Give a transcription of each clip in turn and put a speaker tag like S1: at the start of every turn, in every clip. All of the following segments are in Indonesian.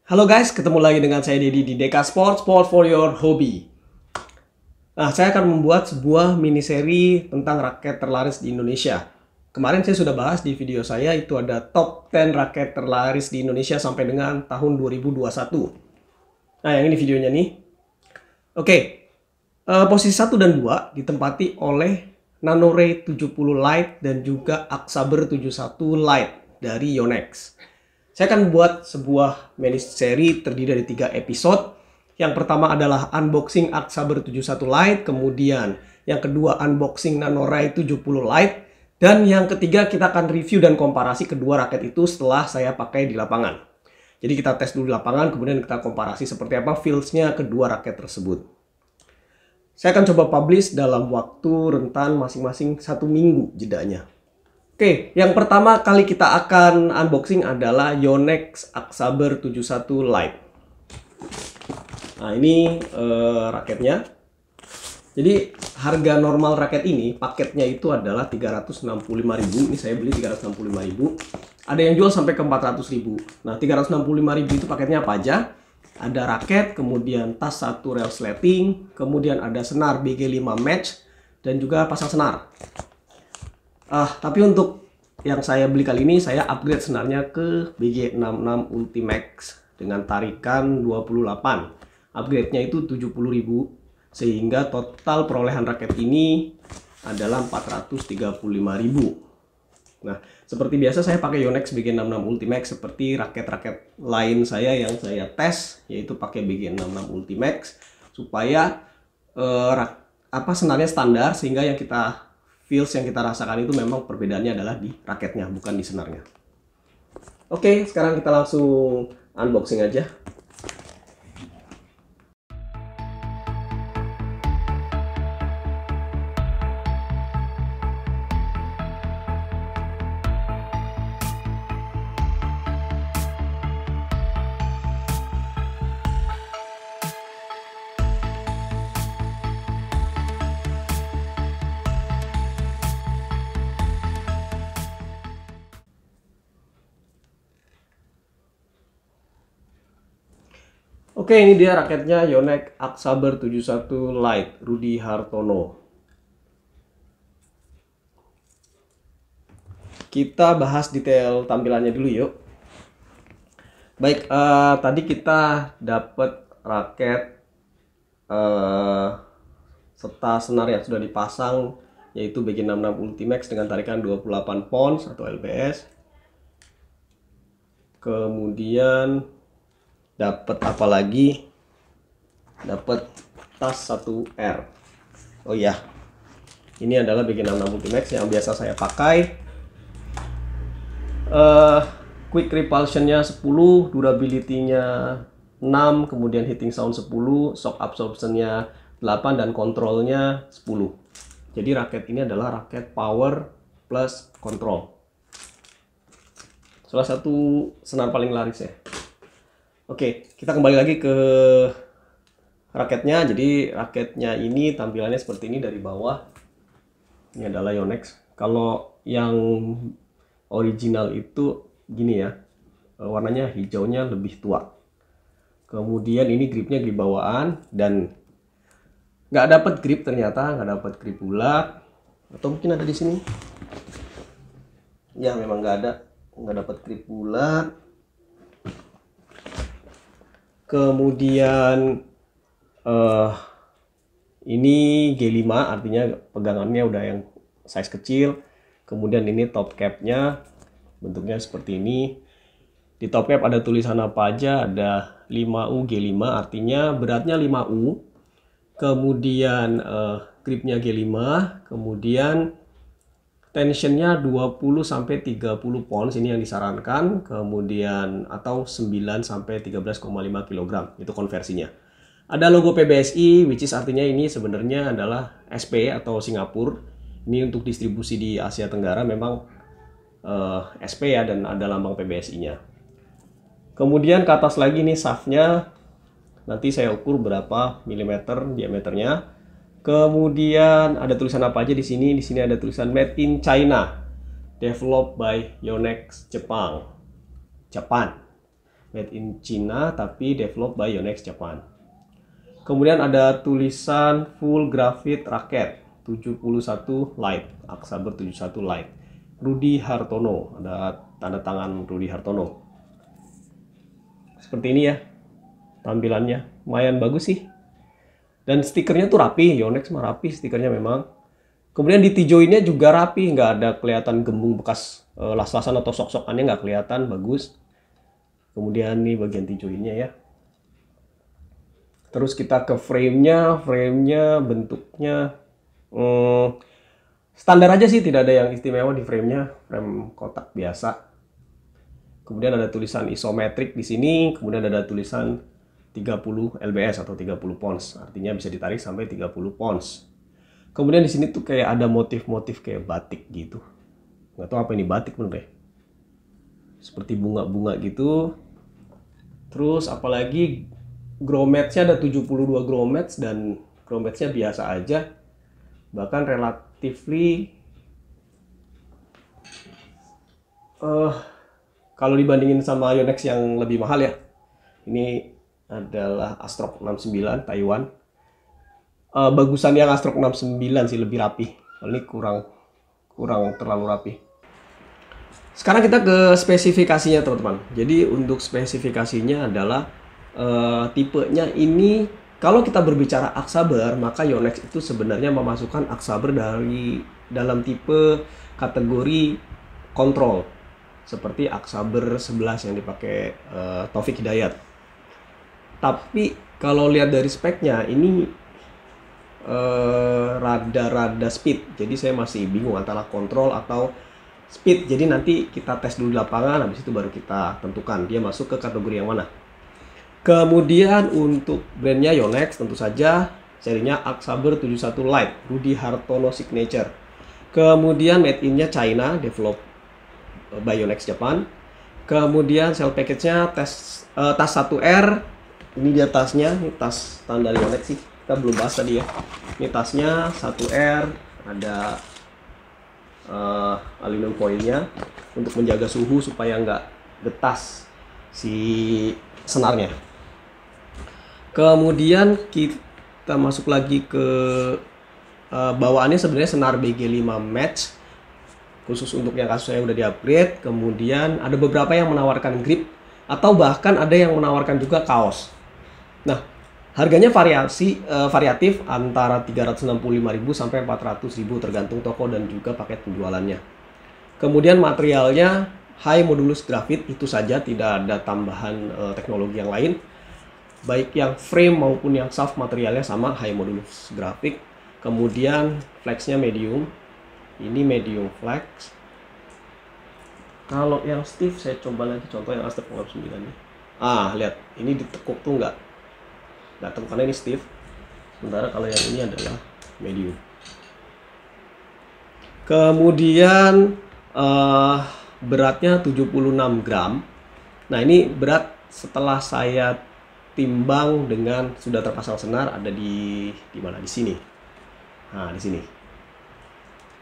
S1: Halo guys, ketemu lagi dengan saya Dedi di Deka Sport, Sport for your hobby. Nah, saya akan membuat sebuah mini seri tentang raket terlaris di Indonesia. Kemarin saya sudah bahas di video saya, itu ada top 10 raket terlaris di Indonesia sampai dengan tahun 2021. Nah, yang ini videonya nih. Oke, posisi 1 dan 2 ditempati oleh Nanoray 70 Lite dan juga Aksaber 71 Lite dari Yonex. Saya akan membuat sebuah mini seri terdiri dari 3 episode. Yang pertama adalah unboxing Aksaber 71 Lite, kemudian yang kedua unboxing Nanoray 70 Lite, dan yang ketiga kita akan review dan komparasi kedua raket itu setelah saya pakai di lapangan. Jadi kita tes dulu di lapangan, kemudian kita komparasi seperti apa feels-nya kedua raket tersebut. Saya akan coba publish dalam waktu rentan masing-masing 1 minggu jedanya. Oke, yang pertama kali kita akan unboxing adalah Yonex Aksaber 71 Lite. Nah, ini raketnya. Jadi harga normal raket ini, paketnya itu adalah 365.000. Ini saya beli 365.000. Ada yang jual sampai ke 400.000. Nah, 365.000 itu paketnya apa aja? Ada raket, kemudian tas 1 resleting, kemudian ada senar BG5 match, dan juga pasang senar. Tapi untuk yang saya beli kali ini, saya upgrade senarnya ke BG66 Ultimax dengan tarikan 28. Upgrade-nya itu 70.000, sehingga total perolehan raket ini adalah 435.000. Nah, seperti biasa saya pakai Yonex BG66 Ultimax seperti raket-raket lain saya yang saya tes, yaitu pakai BG66 Ultimax supaya senarnya standar, sehingga yang kita feels yang kita rasakan itu memang perbedaannya adalah di raketnya, bukan di senarnya. Oke, sekarang kita langsung unboxing aja. Oke, ini dia raketnya Yonex Aksaber 71 Lite Rudy Hartono. Kita bahas detail tampilannya dulu yuk. Baik, tadi kita dapat raket serta senar yang sudah dipasang, yaitu BG66 Ultimax dengan tarikan 28 pounds atau LBS. Kemudian dapat apa lagi? Dapat tas 1R. Oh iya, ini adalah BG66 Ultimax yang biasa saya pakai. Quick repulsion-nya 10, durability-nya 6, kemudian hitting sound 10, shock absorption-nya 8, dan kontrolnya 10. Jadi raket ini adalah raket power plus control. Salah satu senar paling laris ya. Oke, kita kembali lagi ke raketnya. Jadi raketnya ini tampilannya seperti ini dari bawah. Ini adalah Yonex. Kalau yang original itu gini ya, warnanya hijaunya lebih tua. Kemudian ini gripnya grip bawaan, dan nggak dapat grip ternyata, nggak dapat grip bulat. Atau mungkin ada di sini. Ya, memang nggak dapat grip bulat. Kemudian ini G5, artinya pegangannya udah yang size kecil. Kemudian ini top capnya bentuknya seperti ini. Di top cap ada tulisan apa aja, ada 5U G5, artinya beratnya 5U. Kemudian gripnya G5, kemudian tensionnya 20-30 pounds, ini yang disarankan, kemudian atau 9-13,5 kg, itu konversinya. Ada logo PBSI, which is artinya ini sebenarnya adalah SP atau Singapura. Ini untuk distribusi di Asia Tenggara memang SP ya, dan ada lambang PBSI-nya. Kemudian ke atas lagi nih shaftnya, nanti saya ukur berapa milimeter diameternya. Kemudian ada tulisan apa aja di sini? Di sini ada tulisan Made in China, developed by Yonex Japan. made in China tapi developed by Yonex Japan. Kemudian ada tulisan full graphite raket 71 light, Aksaber 71 light, Rudy Hartono, ada tanda tangan Rudy Hartono. Seperti ini ya tampilannya, lumayan bagus sih. Dan stikernya tuh rapi, Yonex mah rapi stikernya memang. Kemudian di tijoinnya juga rapi, nggak ada kelihatan gembung bekas las-lasan atau sok-sokannya, nggak kelihatan, bagus. Kemudian nih bagian tijoinnya ya. Terus kita ke frame-nya bentuknya standar aja sih, tidak ada yang istimewa di frame-nya, frame kotak biasa. Kemudian ada tulisan isometrik di sini, kemudian ada tulisan 30 lbs atau 30 pounds, artinya bisa ditarik sampai 30 pounds. Kemudian di sini tuh kayak ada motif-motif kayak batik gitu, nggak tahu apa ini batik bener deh, seperti bunga-bunga gitu. Terus apalagi grometsnya ada 72 gromets, dan grometsnya biasa aja, bahkan relatively kalau dibandingin sama Yonex yang lebih mahal ya. Ini adalah Astrok 69 Taiwan. Bagusan yang Astrok 69 sih, lebih rapi. Kalau ini kurang terlalu rapi. Sekarang kita ke spesifikasinya teman-teman. Jadi untuk spesifikasinya adalah tipenya ini, kalau kita berbicara Aksaber, maka Yonex itu sebenarnya memasukkan Aksaber dari dalam tipe kategori kontrol, seperti Aksaber 11 yang dipakai Taufik Hidayat. Tapi kalau lihat dari speknya ini rada-rada speed, jadi saya masih bingung antara kontrol atau speed. Jadi nanti kita tes dulu di lapangan, habis itu baru kita tentukan dia masuk ke kategori yang mana. Kemudian untuk brandnya Yonex tentu saja, serinya Aksaber 71 Light, Rudy Hartono Signature. Kemudian made in-nya China, developed by Yonex Japan. Kemudian shell package-nya tas 1R. Ini dia tasnya, ini tas standar Yonex sih, kita belum bahas tadi ya. Ini tasnya 1R, ada aluminium foilnya untuk menjaga suhu supaya nggak getas si senarnya. Kemudian kita masuk lagi ke bawaannya, sebenarnya senar BG5 match, khusus untuk yang kasus saya udah di-upgrade. Kemudian ada beberapa yang menawarkan grip, atau bahkan ada yang menawarkan juga kaos. Nah, harganya variatif antara 365.000 sampai 400.000 tergantung toko dan juga paket penjualannya. Kemudian materialnya high modulus graphite, itu saja, tidak ada tambahan teknologi yang lain. Baik yang frame maupun yang shaft materialnya sama, high modulus graphite. Kemudian flexnya medium, ini medium flex. Kalau yang stiff saya coba lagi contoh yang Astrok 69 nih. Lihat, ini ditekuk tuh nggak tekuk karena ini stiff. Sementara kalau yang ini adalah medium. Kemudian beratnya 76 gram. Nah, ini berat setelah saya timbang dengan sudah terpasang senar, ada di mana? Di sini. Nah, di sini.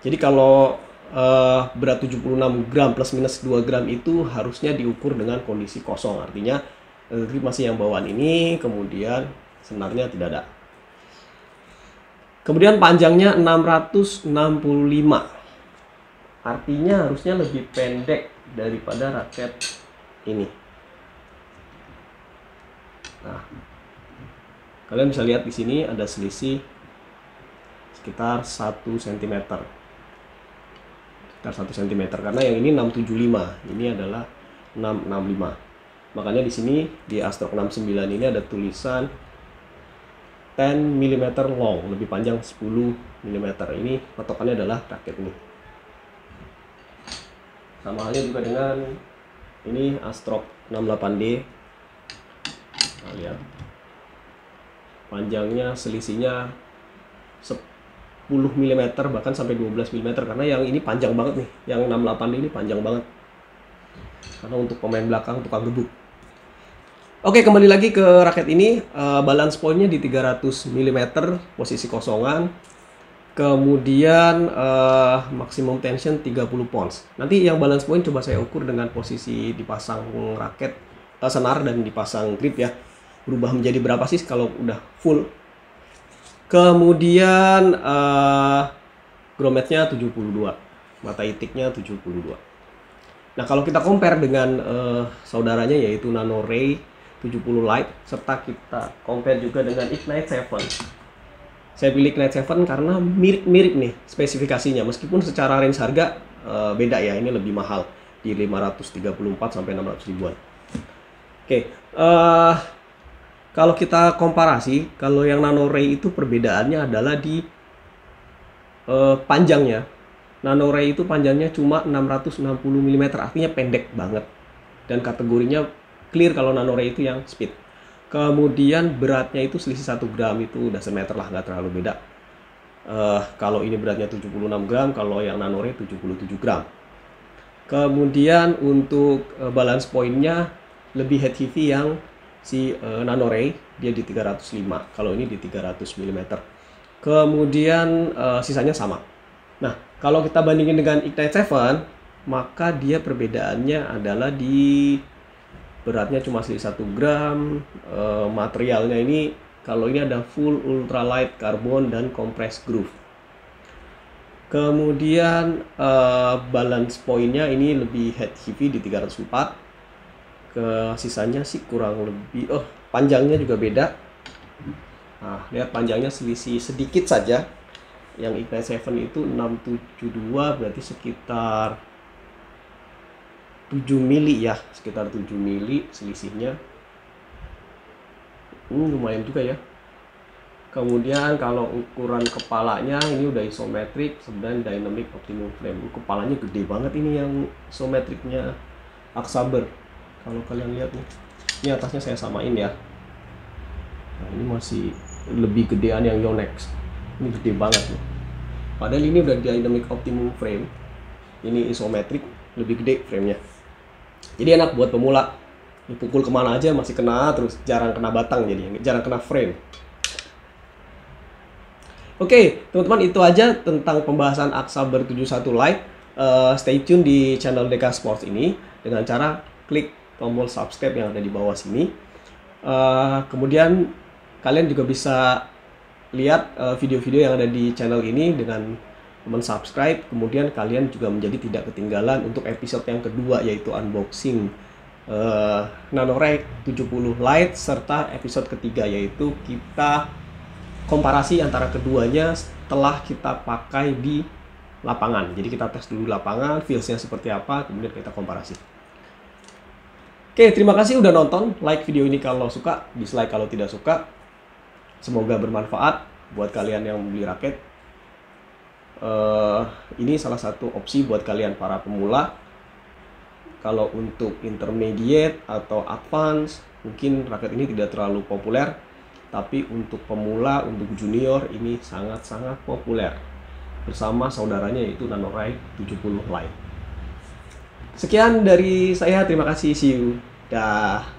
S1: Jadi kalau berat 76 gram plus minus 2 gram itu harusnya diukur dengan kondisi kosong. Artinya grip masih yang bawaan ini, kemudian senarnya tidak ada. Kemudian panjangnya 665. Artinya harusnya lebih pendek daripada raket ini. Nah, kalian bisa lihat di sini ada selisih sekitar 1 cm. Sekitar 1 cm, karena yang ini 675, ini adalah 665. Makanya di sini di Astrok 69 ini ada tulisan 10 mm long, lebih panjang 10 mm. Ini patokannya adalah raket ini. Sama halnya juga dengan ini Astrok 68D. Nah, lihat panjangnya selisihnya 10 mm, bahkan sampai 12 mm, karena yang ini panjang banget nih, yang 68D ini panjang banget karena untuk pemain belakang tukang gebuk. Oke, kembali lagi ke raket ini. Balance point-nya di 300 mm posisi kosongan. Kemudian maximum tension 30 pounds. Nanti yang balance point coba saya ukur dengan posisi dipasang raket senar dan dipasang grip ya. Berubah menjadi berapa sih kalau udah full. Kemudian grommetnya 72, mata itiknya 72. Nah, kalau kita compare dengan saudaranya yaitu Nano Ray 70 Lite, serta kita compare juga dengan Ignite 7. Saya pilih Ignite 7 karena mirip-mirip nih spesifikasinya, meskipun secara range harga beda ya, ini lebih mahal di 534 sampai 600 ribuan. Oke, kalau kita komparasi, kalau yang Nano Ray itu perbedaannya adalah di panjangnya. Nano Ray itu panjangnya cuma 660 mm, artinya pendek banget. Dan kategorinya clear kalau Nano Ray itu yang speed. Kemudian beratnya itu selisih 1 gram, itu udah semeter lah, nggak terlalu beda. Kalau ini beratnya 76 gram, kalau yang Nano Ray 77 gram. Kemudian untuk balance point-nya lebih head heavy yang si Nano Ray, dia di 305, kalau ini di 300 mm. Kemudian sisanya sama. Nah, kalau kita bandingin dengan Ignite 7, maka dia perbedaannya adalah di beratnya cuma selisih 1 gram. Materialnya ini, kalau ini ada full ultralight carbon dan compressed groove. Kemudian balance point-nya ini lebih head heavy di 304. Sisanya sih kurang lebih, panjangnya juga beda. Nah, lihat panjangnya selisih sedikit saja. Yang Ignite 7 itu 672, berarti sekitar 7 mili ya, sekitar 7 mili selisihnya. Lumayan juga ya. Kemudian kalau ukuran kepalanya ini udah isometrik, sebenarnya dynamic optimum frame. Kepalanya gede banget ini yang isometriknya Aksaber. Kalau kalian lihat nih, ini atasnya saya samain ya. Nah, ini masih lebih gedean yang Yonex. Ini gede banget nih. Padahal ini udah dynamic optimum frame. Ini isometrik, lebih gede framenya. Jadi enak buat pemula. Dipukul kemana aja masih kena terus, jarang kena batang, jadi jarang kena frame. Oke, teman-teman, itu aja tentang pembahasan Aksaber 71 Lite. Stay tune di channel DK Sports ini dengan cara klik tombol subscribe yang ada di bawah sini. Kemudian kalian juga bisa lihat video-video yang ada di channel ini dengan subscribe. Kemudian kalian juga menjadi tidak ketinggalan untuk episode yang kedua, yaitu unboxing Nano Ray 70 Lite, serta episode ketiga yaitu kita komparasi antara keduanya setelah kita pakai di lapangan. Jadi kita tes dulu lapangan, feels-nya seperti apa, kemudian kita komparasi. Oke, terima kasih udah nonton. Like video ini kalau suka, dislike kalau tidak suka. Semoga bermanfaat buat kalian yang beli raket. Ini salah satu opsi buat kalian para pemula. Kalau untuk intermediate atau advance, mungkin raket ini tidak terlalu populer. Tapi untuk pemula, untuk junior, ini sangat-sangat populer. Bersama saudaranya yaitu Nano Ray 70 Lite. Sekian dari saya, terima kasih, see you. Dah.